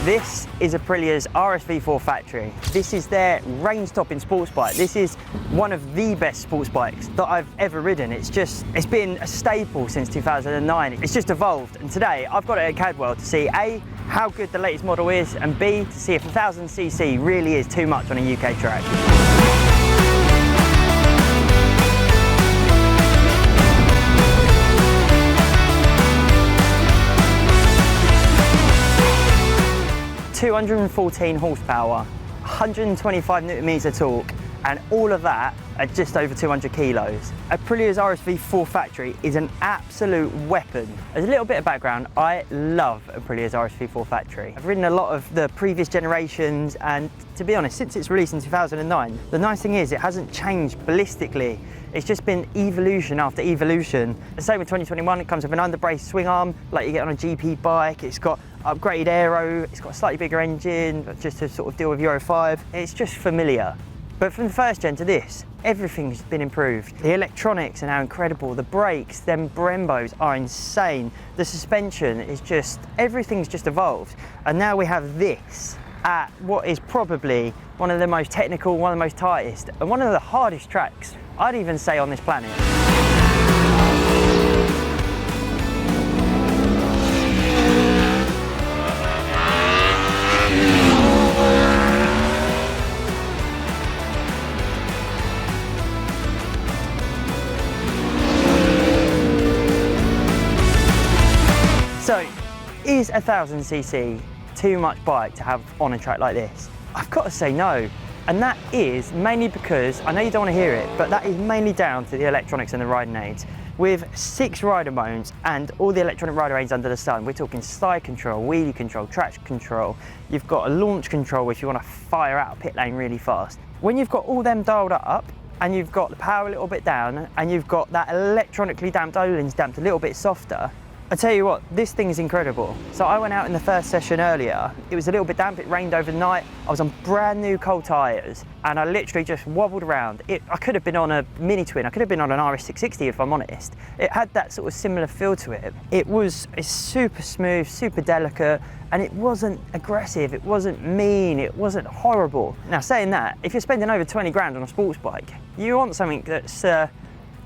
This is Aprilia's RSV4 Factory. This is their range-topping sports bike. This is one of the best sports bikes that I've ever ridden. It's been a staple since 2009. It's just evolved, and today I've got it at Cadwell to see A, how good the latest model is, and B, to see if 1000cc really is too much on a UK track. ...214 horsepower, 125 newton meters of torque, and all of that at just over 200 kilos. Aprilia's RSV4 Factory is an absolute weapon. As a little bit of background, I love Aprilia's RSV4 Factory. I've ridden a lot of the previous generations, and to be honest, since its release in 2009, the nice thing is it hasn't changed ballistically. It's just been evolution after evolution. The same with 2021, it comes with an underbrace swing arm like you get on a GP bike. It's got upgraded aero, it's got a slightly bigger engine just to sort of deal with Euro 5. It's just familiar. But from the first gen to this, everything's been improved. The electronics are now incredible. The brakes, them Brembos are insane. The suspension is just, everything's just evolved. And now we have this at what is probably one of the most technical, one of the most tightest, and one of the hardest tracks, I'd even say, on this planet. So, is 1000cc too much bike to have on a track like this? I've got to say no. And that is mainly because, I know you don't want to hear it, but that is mainly down to the electronics and the riding aids. With 6 rider modes and all the electronic rider aids under the sun, we're talking slide control, wheelie control, traction control. You've got a launch control if you want to fire out a pit lane really fast. When you've got all them dialed up, and you've got the power a little bit down, and you've got that electronically damped Öhlins damped a little bit softer, I tell you what, this thing is incredible. So I went out in the first session earlier, it was a little bit damp, it rained overnight, I was on brand new cold tyres, and I literally just wobbled around. I could have been on a mini twin, I could have been on an RS660 if I'm honest. It had that sort of similar feel to it. It's super smooth, super delicate, and it wasn't aggressive, it wasn't mean, it wasn't horrible. Now saying that, if you're spending over 20 grand on a sports bike, you want something that's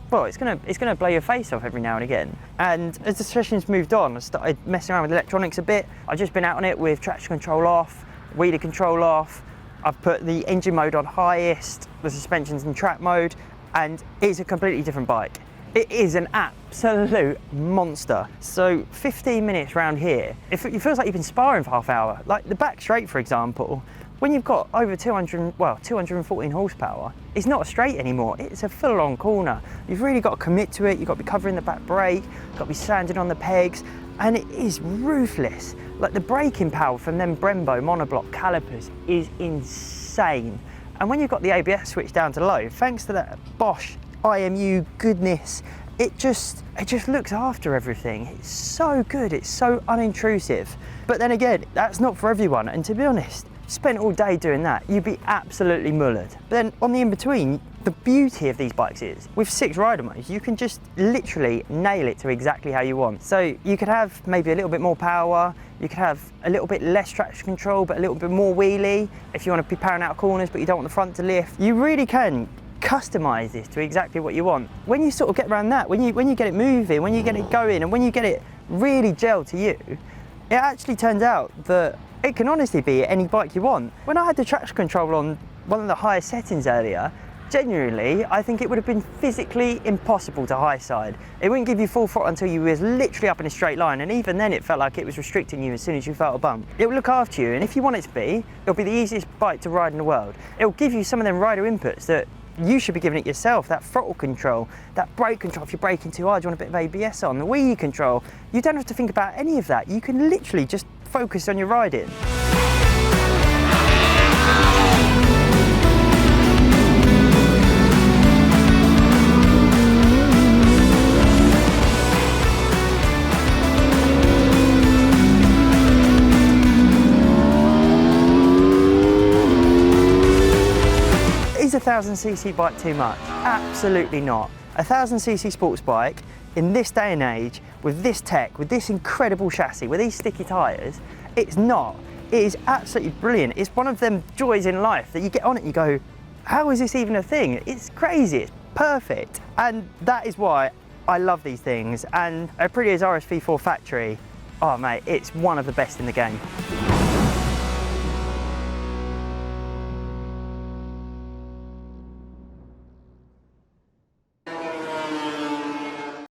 well, it's gonna blow your face off every now and again. And as the sessions moved on, I started messing around with electronics a bit. I've just been out on it with traction control off, wheelie control off. I've put the engine mode on highest, the suspension's in track mode, and it's a completely different bike. It is an absolute monster. So 15 minutes round here, it feels like you've been sparring for half hour. Like the back straight, for example, when you've got over 214 horsepower, it's not a straight anymore, it's a full-on corner. You've really got to commit to it, you've got to be covering the back brake, you've got to be sanding on the pegs, and it is ruthless. Like the braking power from them Brembo monoblock calipers is insane. And when you've got the ABS switch down to low, thanks to that Bosch IMU goodness, it just looks after everything. It's so good, it's so unintrusive. But then again, that's not for everyone, and to be honest, spent all day doing that, you'd be absolutely mullered. But then on the in-between, the beauty of these bikes is, with 6 rider modes, you can just literally nail it to exactly how you want. So you could have maybe a little bit more power, you could have a little bit less traction control, but a little bit more wheelie, if you want to be powering out corners, but you don't want the front to lift. You really can customize this to exactly what you want. When you sort of get around that, when you get it moving, when you get it going, and when you get it really gelled to you, it actually turns out that it can honestly be any bike you want. When I had the traction control on one of the highest settings earlier, genuinely, I think it would have been physically impossible to high side. It wouldn't give you full throttle until you was literally up in a straight line, and even then it felt like it was restricting you as soon as you felt a bump. It will look after you, and if you want it to be, it'll be the easiest bike to ride in the world. It'll give you some of them rider inputs that you should be giving it yourself, that throttle control, that brake control if you're braking too hard, you want a bit of ABS on, the wheelie control. You don't have to think about any of that. You can literally just focus on your riding. Is a 1000cc bike too much? Absolutely not. A 1000cc sports bike in this day and age, with this tech, with this incredible chassis, with these sticky tyres, it's not. It is absolutely brilliant. It's one of them joys in life that you get on it and you go, how is this even a thing? It's crazy, it's perfect. And that is why I love these things. And Aprilia's RSV4 Factory, oh mate, it's one of the best in the game.